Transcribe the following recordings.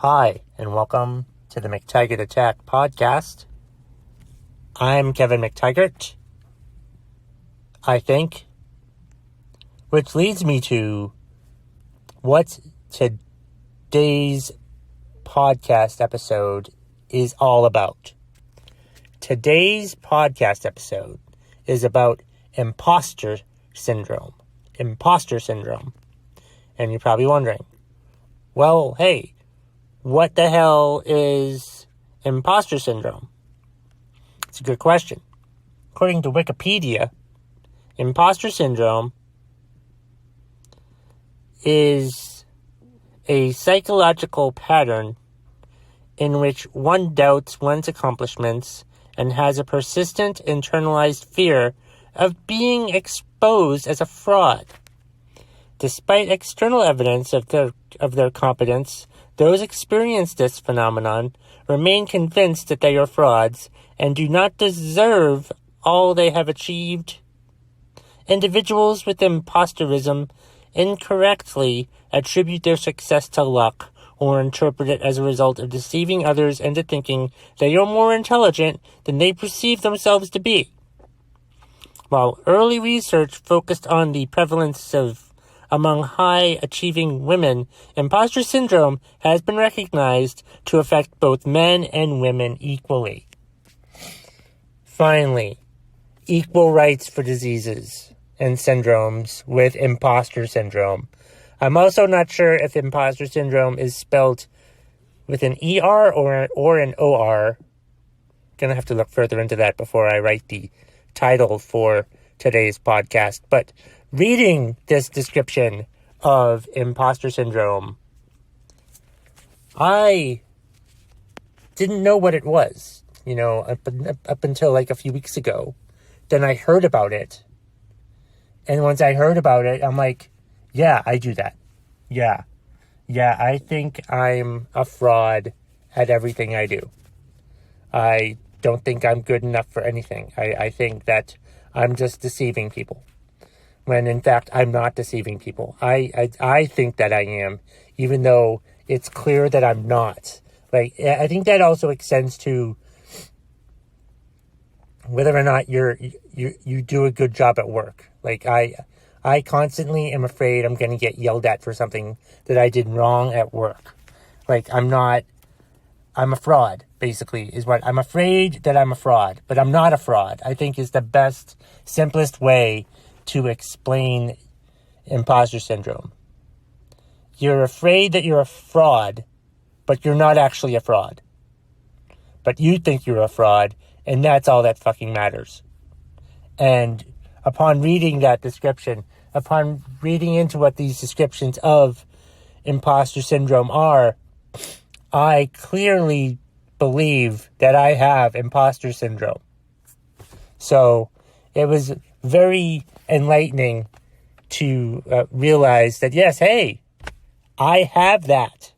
Hi, and welcome to the McTaggart Attack Podcast. I'm Kevin McTaggart, I think, which leads me to what today's podcast episode is all about. Today's podcast episode is about imposter syndrome. Imposter syndrome. And you're probably wondering, well, hey, what the hell is imposter syndrome? It's a good question. According to Wikipedia, imposter syndrome is a psychological pattern in which one doubts one's accomplishments and has a persistent internalized fear of being exposed as a fraud. Despite external evidence of their competence, those experiencing this phenomenon remain convinced that they are frauds and do not deserve all they have achieved. Individuals with imposterism incorrectly attribute their success to luck or interpret it as a result of deceiving others into thinking they are more intelligent than they perceive themselves to be. While early research focused on the prevalence of among high-achieving women, imposter syndrome has been recognized to affect both men and women equally. Finally, equal rights for diseases and syndromes with imposter syndrome. I'm also not sure if imposter syndrome is spelled with an ER or an OR. Gonna have to look further into that before I write the title for today's podcast. But reading this description of imposter syndrome, I didn't know what it was, up until like a few weeks ago. Then I heard about it. And once I heard about it, I'm like, yeah, I do that. Yeah, I think I'm a fraud at everything I do. I don't think I'm good enough for anything. I think that I'm just deceiving people, when in fact I'm not deceiving people. I think that I am, even though it's clear that I'm not. Like, I think that also extends to whether or not you do a good job at work. Like, I constantly am afraid I'm going to get yelled at for something that I did wrong at work. Like, I'm a fraud, basically, is what I'm afraid that I'm a fraud, but I'm not a fraud, I think is the best, simplest way to explain imposter syndrome. You're afraid that you're a fraud, but you're not actually a fraud. But you think you're a fraud, and that's all that fucking matters. And upon reading that description, upon reading into what these descriptions of imposter syndrome are, I clearly believe that I have imposter syndrome. So it was very enlightening to realize that, yes, hey, I have that.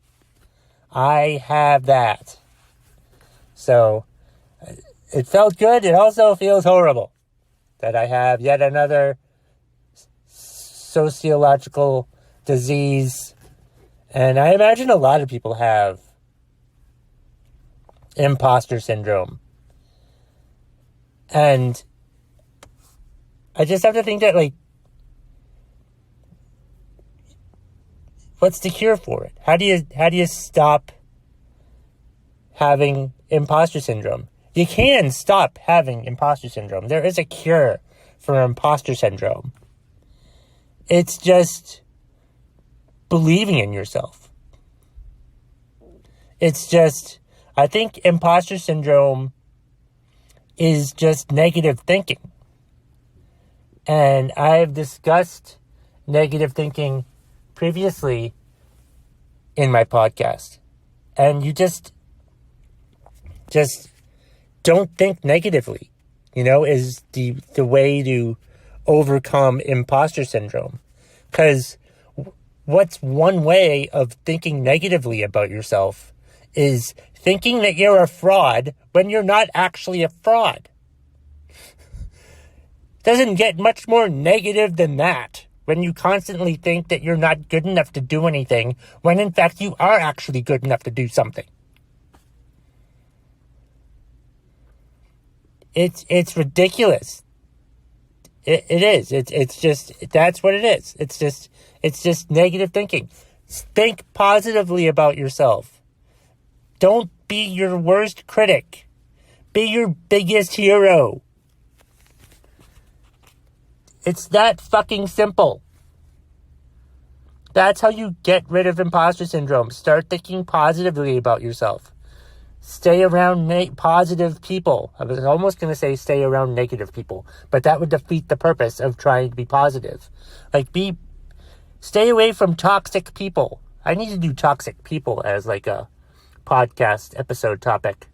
So it felt good. It also feels horrible that I have yet another sociological disease. And I imagine a lot of people have imposter syndrome. And I just have to think that, like, what's the cure for it? How do you stop having imposter syndrome? You can stop having imposter syndrome. There is a cure for imposter syndrome. It's just believing in yourself. It's just, I think imposter syndrome is just negative thinking. And I've discussed negative thinking previously in my podcast. And you just don't think negatively, is the way to overcome imposter syndrome. Because what's one way of thinking negatively about yourself is thinking that you're a fraud when you're not actually a fraud. Doesn't get much more negative than that when you constantly think that you're not good enough to do anything, when in fact you are actually good enough to do something. It's ridiculous. It is. It's just, that's what it is. It's just negative thinking. Think positively about yourself. Don't be your worst critic. Be your biggest hero. It's that fucking simple. That's how you get rid of imposter syndrome. Start thinking positively about yourself. Stay around positive people. I was almost going to say stay around negative people, but that would defeat the purpose of trying to be positive. Stay away from toxic people. I need to do toxic people as like a podcast episode topic.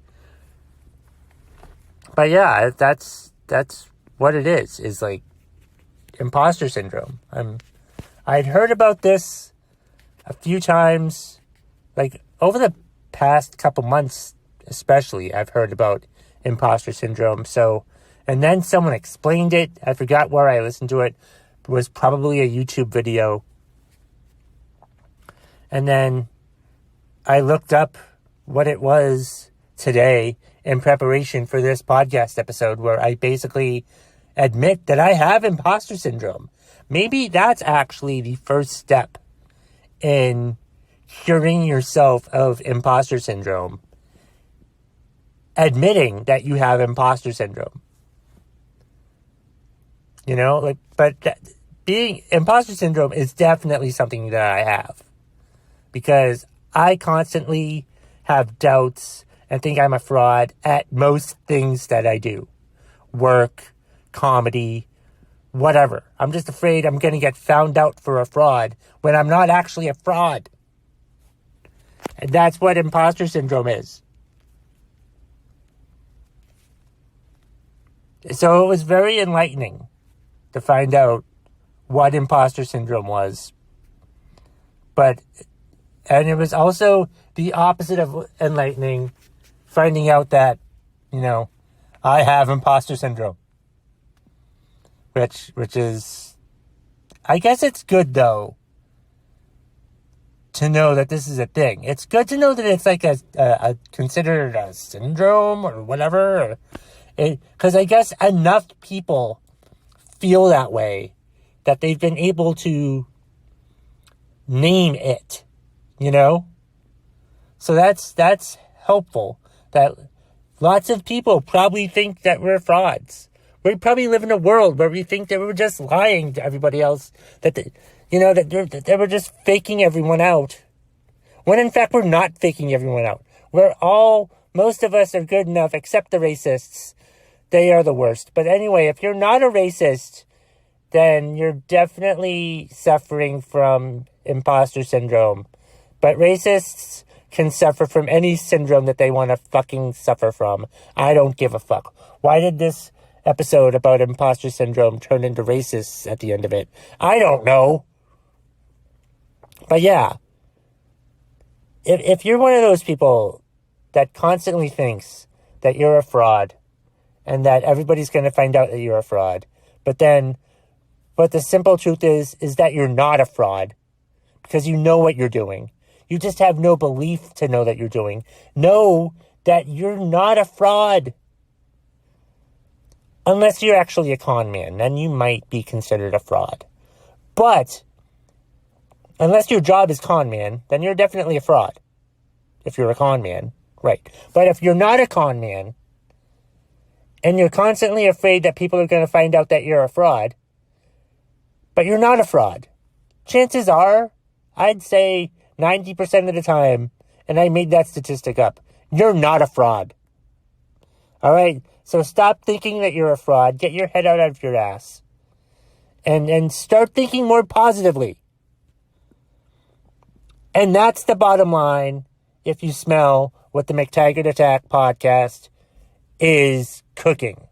But yeah, that's what it is like imposter syndrome. I'd heard about this a few times, like over the past couple months especially, I've heard about imposter syndrome. So, and then someone explained it. I forgot where I listened to it. It was probably a YouTube video. And then I looked up what it was today in preparation for this podcast episode, where I basically admit that I have imposter syndrome. Maybe that's actually the first step in curing yourself of imposter syndrome. Admitting that you have imposter syndrome. Being imposter syndrome is definitely something that I have. Because I constantly have doubts and think I'm a fraud at most things that I do. Work, comedy, whatever. I'm just afraid I'm going to get found out for a fraud when I'm not actually a fraud. And that's what imposter syndrome is. So it was very enlightening to find out what imposter syndrome was. And it was also the opposite of enlightening, finding out that, I have imposter syndrome. Which is, I guess it's good though, to know that this is a thing. It's good to know that it's like a considered a syndrome or whatever. Because I guess enough people feel that way that they've been able to name it, So that's helpful. That lots of people probably think that we're frauds. We probably live in a world where we think that we're just lying to everybody else, that they were just faking everyone out. When in fact we're not faking everyone out. Most of us are good enough, except the racists. They are the worst. But anyway, if you're not a racist, then you're definitely suffering from imposter syndrome. But racists can suffer from any syndrome that they want to fucking suffer from. I don't give a fuck. Why did this episode about imposter syndrome turn into racists at the end of it? I don't know. But yeah, if you're one of those people that constantly thinks that you're a fraud, and that everybody's going to find out that you're a fraud. But the simple truth is that you're not a fraud. Because you know what you're doing. You just have no belief to know that you're doing. Know that you're not a fraud. Unless you're actually a con man. Then you might be considered a fraud. But, unless your job is con man, then you're definitely a fraud. If you're a con man. Right. But if you're not a con man, and you're constantly afraid that people are going to find out that you're a fraud, but you're not a fraud. Chances are, I'd say 90% of the time, and I made that statistic up, you're not a fraud. All right? So stop thinking that you're a fraud. Get your head out of your ass. And start thinking more positively. And that's the bottom line, if you smell what the McTaggart Attack Podcast is cooking.